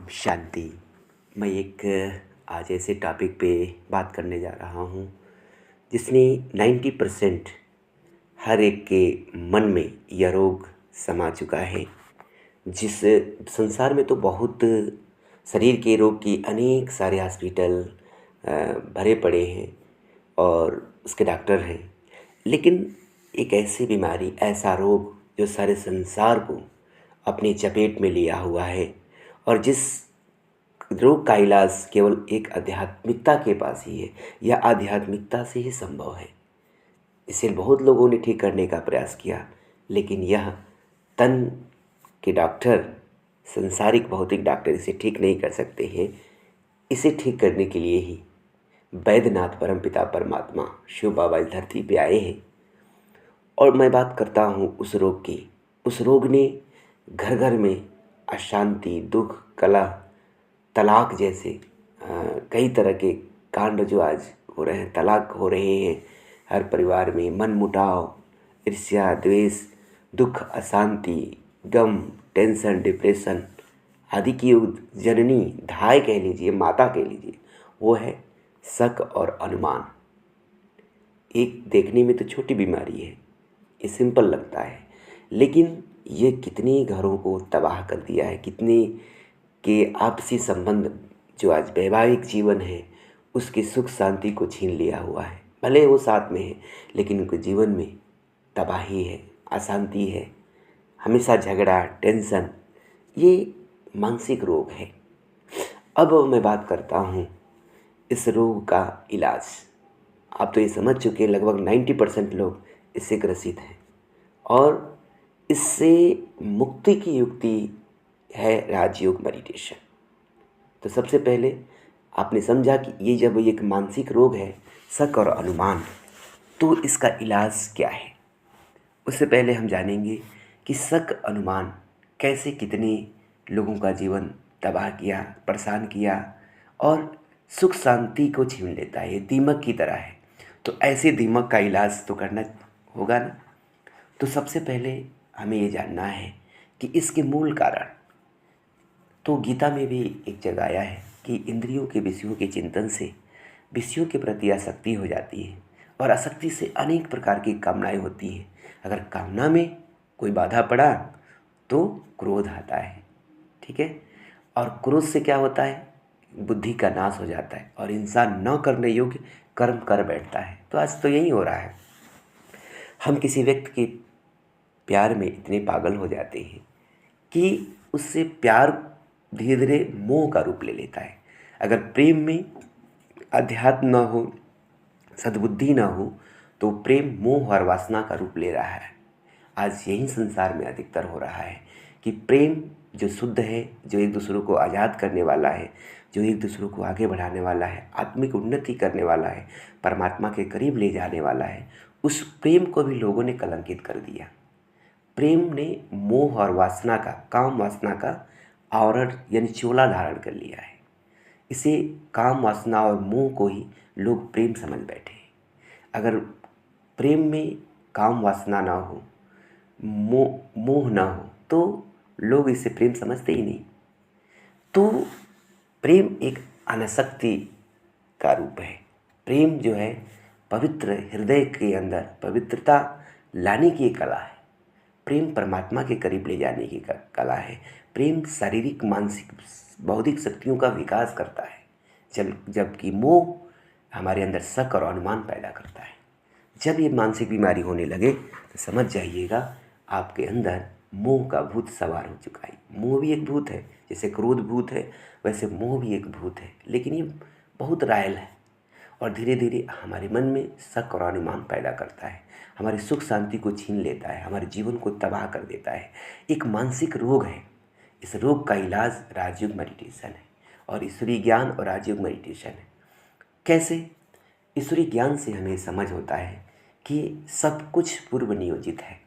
शांति। मैं एक आज ऐसे टॉपिक पे बात करने जा रहा हूँ जिसने 90% हर एक के मन में यह रोग समा चुका है। जिस संसार में तो बहुत शरीर के रोग की अनेक सारे हॉस्पिटल भरे पड़े हैं और उसके डॉक्टर हैं, लेकिन एक ऐसी बीमारी, ऐसा रोग जो सारे संसार को अपनी चपेट में लिया हुआ है और जिस रोग का इलाज केवल एक आध्यात्मिकता के पास ही है या आध्यात्मिकता से ही संभव है। इसे बहुत लोगों ने ठीक करने का प्रयास किया, लेकिन यह तन के डॉक्टर, संसारिक भौतिक डॉक्टर इसे ठीक नहीं कर सकते हैं। इसे ठीक करने के लिए ही वैद्यनाथ परमपिता परमात्मा शिव बाबा इस धरती पे आए हैं। और मैं बात करता हूँ उस रोग की। उस रोग ने घर घर में अशांति, दुख, कलह, तलाक जैसे कई तरह के कांड जो आज हो रहे हैं, तलाक हो रहे हैं हर परिवार में, मनमुटाव, ईर्ष्या, द्वेष, दुख, अशांति, गम, टेंशन, डिप्रेशन आदि की जननी, धाय कह लीजिए, माता कह लीजिए, वो है शक और अनुमान। एक देखने में तो छोटी बीमारी है, ये सिंपल लगता है, लेकिन ये कितने घरों को तबाह कर दिया है, कितने के आपसी संबंध जो आज वैवाहिक जीवन है उसकी सुख शांति को छीन लिया हुआ है। भले वो साथ में है, लेकिन उनके जीवन में तबाही है, अशांति है, हमेशा झगड़ा, टेंशन। ये मानसिक रोग है। अब मैं बात करता हूँ इस रोग का इलाज। आप तो ये समझ चुके हैं, लगभग 90% लोग इससे ग्रसित हैं और इससे मुक्ति की युक्ति है राजयोग मेडिटेशन। तो सबसे पहले आपने समझा कि ये जब एक मानसिक रोग है, शक और अनुमान, तो इसका इलाज क्या है। उससे पहले हम जानेंगे कि शक अनुमान कैसे कितने लोगों का जीवन तबाह किया, परेशान किया और सुख शांति को छीन लेता है। ये दीमक की तरह है, तो ऐसे दीमक का इलाज तो करना होगा ना। तो सबसे पहले हमें ये जानना है कि इसके मूल कारण। तो गीता में भी एक जगह आया है कि इंद्रियों के विषयों के चिंतन से विषयों के प्रति आसक्ति हो जाती है और आसक्ति से अनेक प्रकार की कामनाएं होती हैं। अगर कामना में कोई बाधा पड़ा तो क्रोध आता है, ठीक है। और क्रोध से क्या होता है, बुद्धि का नाश हो जाता है और इंसान न करने योग्य कर्म कर बैठता है। तो आज तो यही हो रहा है। हम किसी व्यक्ति के प्यार में इतने पागल हो जाते हैं कि उससे प्यार धीरे धीरे मोह का रूप ले लेता है। अगर प्रेम में अध्यात्म न हो, सद्बुद्धि न हो, तो प्रेम मोह और वासना का रूप ले रहा है। आज यही संसार में अधिकतर हो रहा है कि प्रेम जो शुद्ध है, जो एक दूसरे को आज़ाद करने वाला है, जो एक दूसरे को आगे बढ़ाने वाला है, आत्मिक उन्नति करने वाला है, परमात्मा के करीब ले जाने वाला है, उस प्रेम को भी लोगों ने कलंकित कर दिया। प्रेम ने मोह और वासना का, काम वासना का आवरण यानी चोला धारण कर लिया है। इसे काम वासना और मोह को ही लोग प्रेम समझ बैठे हैं। अगर प्रेम में काम वासना ना हो, मोह ना हो, तो लोग इसे प्रेम समझते ही नहीं। तो प्रेम एक अनासक्ति का रूप है। प्रेम जो है पवित्र हृदय के अंदर पवित्रता लाने की एक कला है। प्रेम परमात्मा के करीब ले जाने की कला है। प्रेम शारीरिक, मानसिक, बौद्धिक शक्तियों का विकास करता है, जबकि मोह हमारे अंदर शक और अनुमान पैदा करता है। जब ये मानसिक बीमारी होने लगे तो समझ जाइएगा आपके अंदर मोह का भूत सवार हो चुका है। मोह भी एक भूत है, जैसे क्रोध भूत है वैसे मोह भी एक भूत है, लेकिन ये बहुत रायल है और धीरे धीरे हमारे मन में शक और अनुमान पैदा करता है, हमारी सुख शांति को छीन लेता है, हमारे जीवन को तबाह कर देता है। एक मानसिक रोग है। इस रोग का इलाज राजयोग मेडिटेशन है और ईश्वरीय ज्ञान और राजयोग मेडिटेशन है। कैसे? ईश्वरीय ज्ञान से हमें समझ होता है कि सब कुछ पूर्व नियोजित है।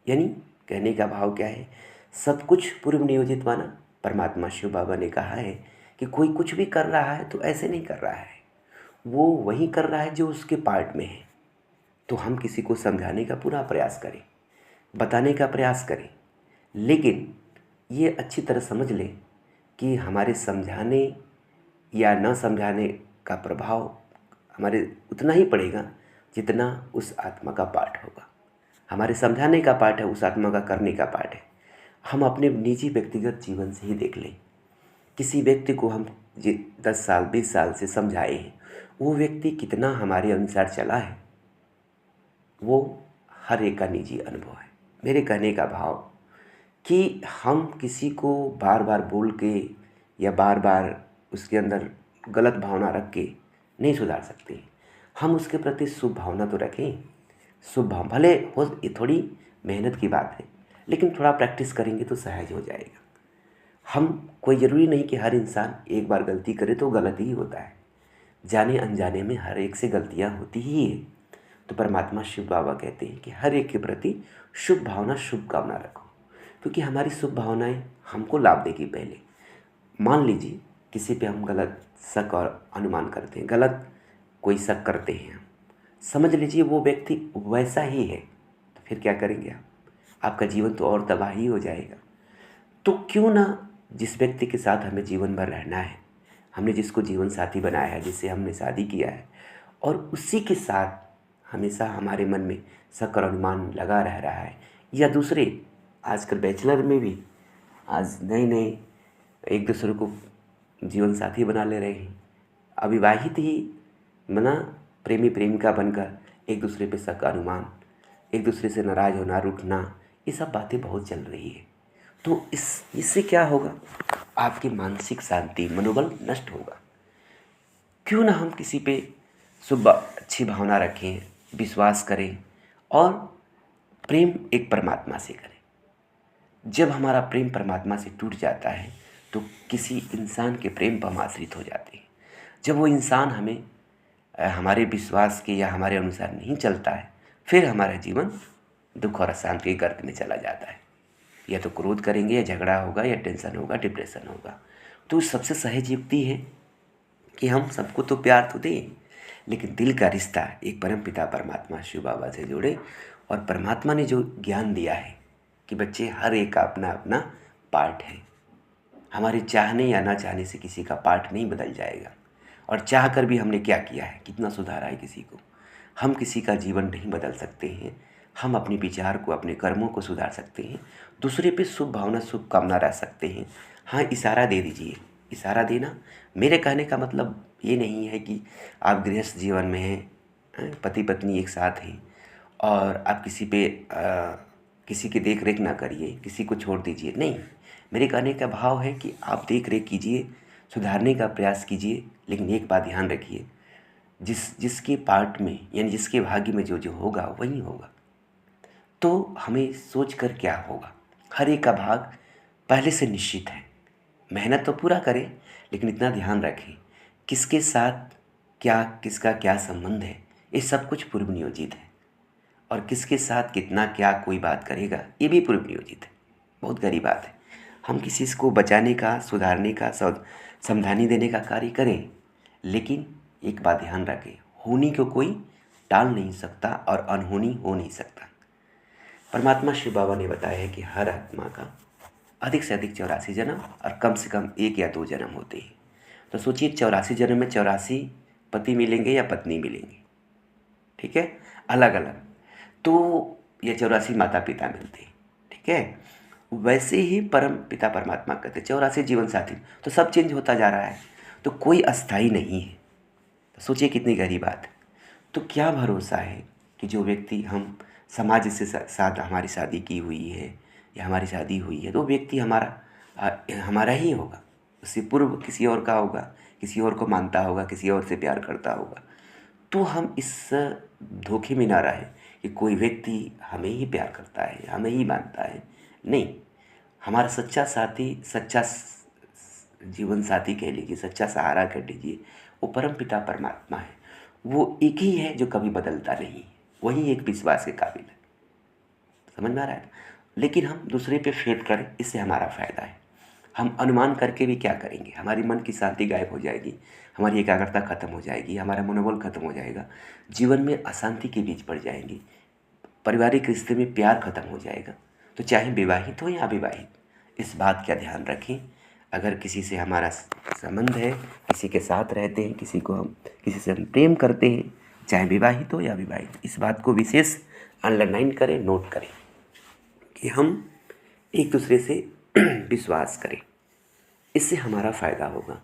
यानी कहने का भाव क्या है, सब कुछ पूर्व नियोजित माना परमात्मा शिव बाबा ने कहा है कि कोई कुछ भी कर रहा है तो ऐसे नहीं कर रहा है, वो वही कर रहा है जो उसके पार्ट में है। तो हम किसी को समझाने का पूरा प्रयास करें, बताने का प्रयास करें, लेकिन ये अच्छी तरह समझ लें कि हमारे समझाने या न समझाने का प्रभाव हमारे उतना ही पड़ेगा जितना उस आत्मा का पाठ होगा। हमारे समझाने का पाठ है, उस आत्मा का करने का पाठ है। हम अपने निजी व्यक्तिगत जीवन से ही देख लें। किसी व्यक्ति को हम 10 साल 20 साल से समझाए हैं, वो व्यक्ति कितना हमारे अनुसार चला है, वो हर एक का निजी अनुभव है। मेरे कहने का भाव कि हम किसी को बार बार बोल के या बार बार उसके अंदर गलत भावना रख के नहीं सुधार सकते। हम उसके प्रति शुभ भावना तो रखें। शुभ भाव भले हो, ये थोड़ी मेहनत की बात है, लेकिन थोड़ा प्रैक्टिस करेंगे तो सहज हो जाएगा। हम कोई ज़रूरी नहीं कि हर इंसान एक बार गलती करे तो गलत ही होता है। जाने अनजाने में हर एक से गलतियां होती ही है। तो परमात्मा शिव बाबा कहते हैं कि हर एक के प्रति शुभ भावना, शुभकामना रखो, क्योंकि हमारी शुभ भावनाएं हमको लाभ देगी। पहले मान लीजिए किसी पे हम गलत शक और अनुमान करते हैं, गलत कोई शक करते हैं, हम समझ लीजिए वो व्यक्ति वैसा ही है, तो फिर क्या करेंगे आप? आपका जीवन तो और तबाही हो जाएगा। तो क्यों ना जिस व्यक्ति के साथ हमें जीवन भर रहना है, हमने जिसको जीवन साथी बनाया है, जिससे हमने शादी किया है, और उसी के साथ हमेशा हमारे मन में शक और अनुमान लगा रह रहा है, या दूसरे आजकल बैचलर में भी आज नए नए एक दूसरे को जीवन साथी बना ले रहे हैं, अविवाहित ही मना प्रेमी प्रेमिका बनकर एक दूसरे पे शक अनुमान, एक दूसरे से नाराज़ होना, रूठना, ये सब बातें बहुत चल रही है। तो इससे क्या होगा? आपकी मानसिक शांति, मनोबल नष्ट होगा। क्यों ना हम किसी पे शुभ अच्छी भावना रखें, विश्वास करें और प्रेम एक परमात्मा से करें। जब हमारा प्रेम परमात्मा से टूट जाता है तो किसी इंसान के प्रेम पर हम आश्रित हो जाते हैं। जब वो इंसान हमें हमारे विश्वास के या हमारे अनुसार नहीं चलता है, फिर हमारा जीवन दुख और अशांति के गर्त में चला जाता है। या तो क्रोध करेंगे, या झगड़ा होगा, या टेंशन होगा, डिप्रेशन होगा। तो सबसे सहज युक्ति है कि हम सबको तो प्यार तो दें, लेकिन दिल का रिश्ता एक परमपिता परमात्मा शिव बाबा से जोड़े। और परमात्मा ने जो ज्ञान दिया है कि बच्चे हर एक का अपना अपना पार्ट है। हमारे चाहने या ना चाहने से किसी का पार्ट नहीं बदल जाएगा। और चाह कर भी हमने क्या किया है, कितना सुधारा है किसी को। हम किसी का जीवन नहीं बदल सकते हैं। हम अपने विचार को, अपने कर्मों को सुधार सकते हैं। दूसरे पे शुभ भावना, शुभ कामना रख सकते हैं। हाँ, इशारा दे दीजिए। इशारा देना मेरे कहने का मतलब ये नहीं है कि आप गृहस्थ जीवन में हैं, पति पत्नी एक साथ हैं और आप किसी की देख रेख ना करिए, किसी को छोड़ दीजिए। नहीं, मेरे कहने का भाव है कि आप देख रेख कीजिए, सुधारने का प्रयास कीजिए, लेकिन एक बात ध्यान रखिए, जिसके पार्ट में यानी जिसके भाग्य में जो जो होगा वही होगा। तो हमें सोच कर क्या होगा, हर एक का भाग पहले से निश्चित है। मेहनत तो पूरा करें, लेकिन इतना ध्यान रखें किसके साथ क्या, किसका क्या संबंध है, ये सब कुछ पूर्व नियोजित है। और किसके साथ कितना क्या कोई बात करेगा, ये भी पूर्व नियोजित है। बहुत गहरी बात है। हम किसी को बचाने का, सुधारने का, समझाने देने का कार्य करें, लेकिन एक बात ध्यान रखें, होनी को कोई टाल नहीं सकता और अनहोनी हो नहीं सकता। परमात्मा शिव बाबा ने बताया है कि हर आत्मा का अधिक से अधिक 84 जन्म और कम से कम 1 या 2 जन्म होते हैं। तो सोचिए 84 जन्म में 84 पति मिलेंगे या पत्नी मिलेंगे, ठीक है, अलग अलग। तो ये 84 माता पिता मिलते हैं, ठीक है। वैसे ही परम पिता परमात्मा कहते 84 जीवन साथी। तो सब चेंज होता जा रहा है, तो कोई अस्थाई नहीं है। तो सोचिए कितनी गहरी बात है। तो क्या भरोसा है कि जो व्यक्ति हम समाज से साथ हमारी शादी की हुई है या हमारी शादी हुई है, तो व्यक्ति हमारा ही होगा। उससे पूर्व किसी और का होगा, किसी और को मानता होगा, किसी और से प्यार करता होगा। तो हम इस धोखे में ना रहे कि कोई व्यक्ति हमें ही प्यार करता है, हमें ही मानता है। नहीं, हमारा सच्चा साथी, सच्चा जीवन साथी कह लीजिए, सच्चा सहारा कह लीजिए, वो परम पिता परमात्मा है। वो एक ही है जो कभी बदलता नहीं, वही एक विश्वास के काबिल है। समझ में आ रहा है? लेकिन हम दूसरे पे फेथ करें, इससे हमारा फ़ायदा है। हम अनुमान करके भी क्या करेंगे, हमारी मन की शांति गायब हो जाएगी, हमारी एकाग्रता खत्म हो जाएगी, हमारा मनोबल खत्म हो जाएगा, जीवन में अशांति के बीच पड़ जाएंगी, पारिवारिक रिश्ते में प्यार खत्म हो जाएगा। तो चाहे विवाहित हो या अविवाहित, इस बात का ध्यान रखें। अगर किसी से हमारा संबंध है, किसी के साथ रहते हैं, किसी से हम प्रेम करते हैं, चाहे विवाहित हो या विवाहित, इस बात को विशेष अंडरलाइन करें, नोट करें कि हम एक दूसरे से विश्वास करें। इससे हमारा फ़ायदा होगा।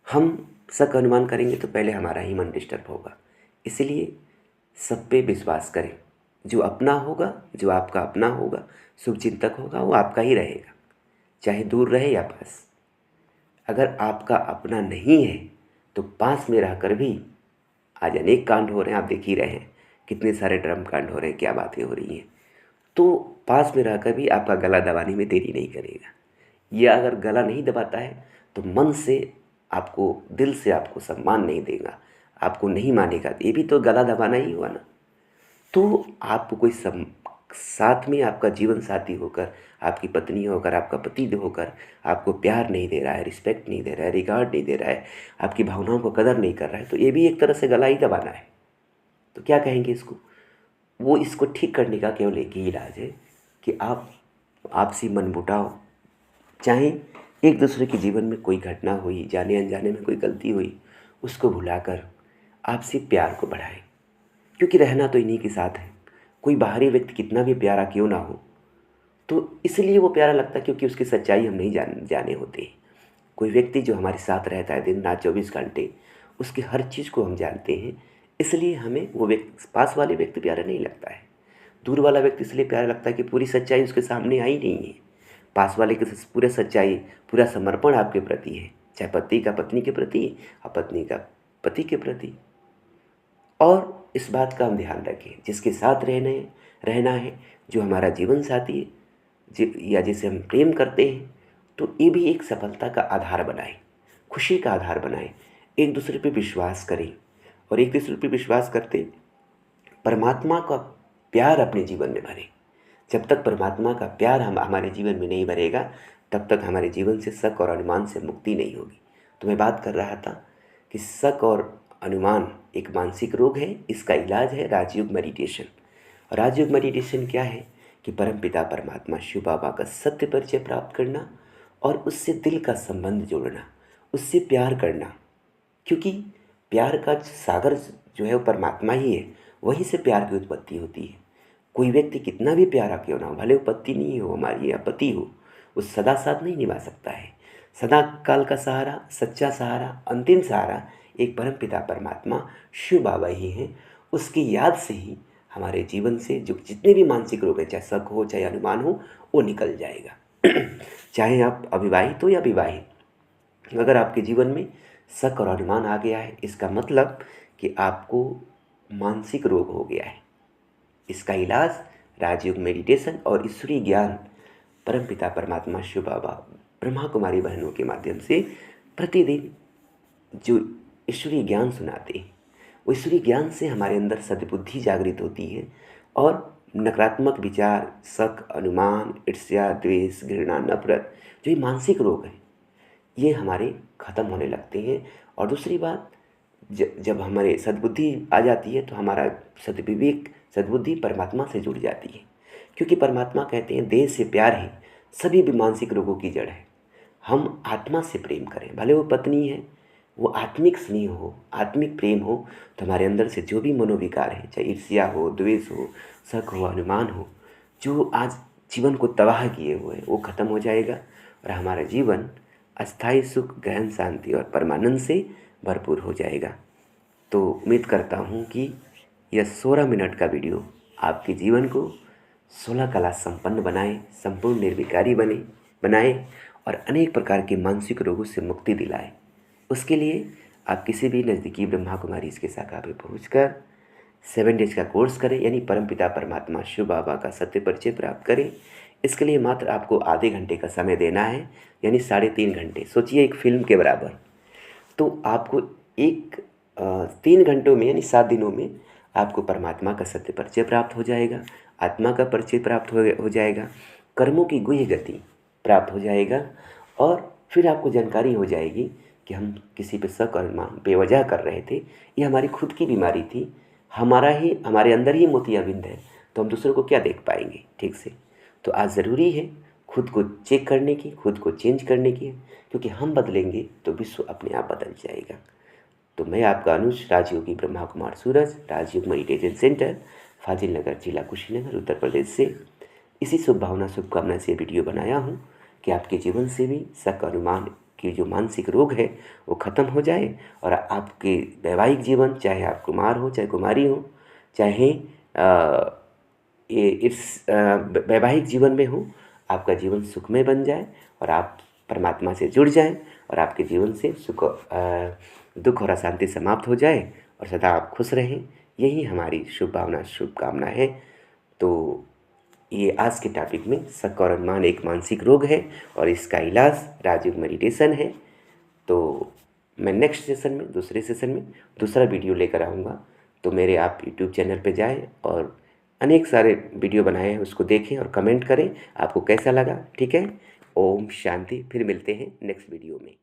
हम शक अनुमान करेंगे तो पहले हमारा ही मन डिस्टर्ब होगा। इसलिए सब पे विश्वास करें। जो अपना होगा, जो आपका अपना होगा, शुभचिंतक होगा, वो आपका ही रहेगा, चाहे दूर रहे या पास। अगर आपका अपना नहीं है तो पास में रहकर भी आज अनेक कांड हो रहे हैं, आप देख ही रहे हैं कितने सारे ड्रम कांड हो रहे हैं, क्या बातें हो रही हैं। तो पास में रहकर भी आपका गला दबाने में देरी नहीं करेगा। या अगर गला नहीं दबाता है तो मन से आपको, दिल से आपको सम्मान नहीं देगा, आपको नहीं मानेगा। ये भी तो गला दबाना ही हुआ ना। तो आपको कोई साथ में आपका जीवन साथी होकर, आपकी पत्नी होकर, आपका पति होकर आपको प्यार नहीं दे रहा है, रिस्पेक्ट नहीं दे रहा है, रिगार्ड नहीं दे रहा है, आपकी भावनाओं को कदर नहीं कर रहा है, तो ये भी एक तरह से गला ही दबाना है। तो क्या कहेंगे इसको? वो इसको ठीक करने का केवल एक ही इलाज है कि आप आपसी मनमुटाव, चाहे एक दूसरे के जीवन में कोई घटना हुई, जाने अनजाने में कोई गलती हुई, उसको भुलाकर आपसी प्यार को बढ़ाएं। क्योंकि रहना तो इन्हीं के साथ है। कोई बाहरी व्यक्ति कितना भी प्यारा क्यों ना हो, तो इसलिए वो प्यारा लगता है क्योंकि उसकी सच्चाई हम नहीं जाने होते। कोई व्यक्ति जो हमारे साथ रहता है दिन रात 24 घंटे, उसकी हर चीज़ को हम जानते हैं, इसलिए हमें वो व्यक्ति, पास वाले व्यक्ति प्यारा नहीं लगता है। दूर वाला व्यक्ति इसलिए प्यारा लगता है कि पूरी सच्चाई उसके सामने आई नहीं है। पास वाले की पूरा सच्चाई, पूरा समर्पण आपके प्रति है, चाहे पति का पत्नी के प्रति और पत्नी का पति के प्रति। और इस बात का हम ध्यान रखें, जिसके साथ रहना है, जो हमारा जीवन साथी है, या जिसे हम प्रेम करते हैं, तो ये भी एक सफलता का आधार बनाए, खुशी का आधार बनाए। एक दूसरे पे विश्वास करें और एक दूसरे पे विश्वास करते परमात्मा का प्यार अपने जीवन में भरें। जब तक परमात्मा का प्यार हमारे जीवन में नहीं भरेगा, तब तक हमारे जीवन से शक और अनुमान से मुक्ति नहीं होगी। तो मैं बात कर रहा था कि शक और अनुमान एक मानसिक रोग है। इसका इलाज है राजयोग मेडिटेशन। राजयोग मेडिटेशन क्या है कि परमपिता परमात्मा शिव बाबा का सत्य परिचय प्राप्त करना और उससे दिल का संबंध जोड़ना, उससे प्यार करना। क्योंकि प्यार का सागर जो है वो परमात्मा ही है, वहीं से प्यार की उत्पत्ति होती है। कोई व्यक्ति कितना भी प्यारा क्यों ना हो, भले वो पत्नी नहीं हो हमारी या पति हो, वो सदा साथ नहीं निभा सकता है। सदा काल का सहारा, सच्चा सहारा, अंतिम सहारा एक परमपिता परमात्मा शिव बाबा ही हैं। उसकी याद से ही हमारे जीवन से जो जितने भी मानसिक रोग हैं, चाहे शक हो चाहे अनुमान हो, वो निकल जाएगा। चाहे आप अविवाहित हो या विवाहित, अगर आपके जीवन में शक और अनुमान आ गया है, इसका मतलब कि आपको मानसिक रोग हो गया है। इसका इलाज राजयोग मेडिटेशन और ईश्वरीय ज्ञान परमपिता परमात्मा शिव बाबा ब्रह्मा कुमारी बहनों के माध्यम से प्रतिदिन जो ईश्वरीय ज्ञान सुनाते हैं, वो ईश्वरीय ज्ञान से हमारे अंदर सद्बुद्धि जागृत होती है और नकारात्मक विचार, शक, अनुमान, ईर्ष्या, द्वेष, घृणा, नफरत, जो ये मानसिक रोग हैं, ये हमारे ख़त्म होने लगते हैं। और दूसरी बात, जब हमारे सद्बुद्धि आ जाती है तो हमारा सद्विवेक, सद्बुद्धि परमात्मा से जुड़ जाती है। क्योंकि परमात्मा कहते हैं देह से प्यार ही सभी भी मानसिक रोगों की जड़ है। हम आत्मा से प्रेम करें, भले वो पत्नी है, वो आत्मिक स्नेह हो, आत्मिक प्रेम हो, तो हमारे अंदर से जो भी मनोविकार है, चाहे ईर्ष्या हो, द्वेष हो, शक हो, अनुमान हो, जो आज जीवन को तबाह किए हुए हैं, वो ख़त्म हो जाएगा और हमारा जीवन अस्थायी सुख, गहन शांति और परमानंद से भरपूर हो जाएगा। तो उम्मीद करता हूँ कि यह 16 मिनट का वीडियो आपके जीवन को 16 कला संपन्न बनाए, संपूर्ण निर्विकारी बनाए और अनेक प्रकार के मानसिक रोगों से मुक्ति दिलाए। उसके लिए आप किसी भी नज़दीकी ब्रह्मा कुमारी इसके शाखा पे पहुँचकर 7 डेज का कोर्स करें, यानी परमपिता परमात्मा शिव बाबा का सत्य परिचय प्राप्त करें। इसके लिए मात्र आपको आधे घंटे का समय देना है, यानी 3.5 घंटे। सोचिए एक फिल्म के बराबर। तो आपको 3 घंटों में, यानी 7 दिनों में आपको परमात्मा का सत्य परिचय प्राप्त हो जाएगा, आत्मा का परिचय प्राप्त हो जाएगा, कर्मों की गुह्य गति प्राप्त हो जाएगा और फिर आपको जानकारी हो जाएगी कि हम किसी पे शक और अनुमान बेवजह कर रहे थे, ये हमारी खुद की बीमारी थी, हमारे अंदर ही मोतियाबिंद है, तो हम दूसरों को क्या देख पाएंगे ठीक से। तो आज ज़रूरी है खुद को चेक करने की, खुद को चेंज करने की है, क्योंकि हम बदलेंगे तो विश्व अपने आप बदल जाएगा। तो मैं आपका अनुज राजयोगी ब्रह्मा कुमार सूरज, राजयोग मेडिटेशन सेंटर, फाजिल नगर, जिला कुशीनगर, उत्तर प्रदेश से इसी शुभ भावना शुभकामना से वीडियो बनाया हूँ कि आपके जीवन से भी शक अनुमान की जो मानसिक रोग है वो ख़त्म हो जाए और आपके वैवाहिक जीवन, चाहे आप कुमार हो चाहे कुमारी हो, चाहे ये इस वैवाहिक जीवन में हो, आपका जीवन सुखमय बन जाए और आप परमात्मा से जुड़ जाएं और आपके जीवन से दुख और अशांति समाप्त हो जाए और सदा आप खुश रहें। यही हमारी शुभ भावना शुभकामना है। तो ये आज के टॉपिक में शक और अनुमान एक मानसिक रोग है और इसका इलाज राजयोग मेडिटेशन है। तो मैं नेक्स्ट सेशन में, दूसरे सेशन में दूसरा वीडियो लेकर आऊँगा। तो मेरे आप यूट्यूब चैनल पे जाएं और अनेक सारे वीडियो बनाए हैं, उसको देखें और कमेंट करें आपको कैसा लगा। ठीक है, ओम शांति। फिर मिलते हैं नेक्स्ट वीडियो में।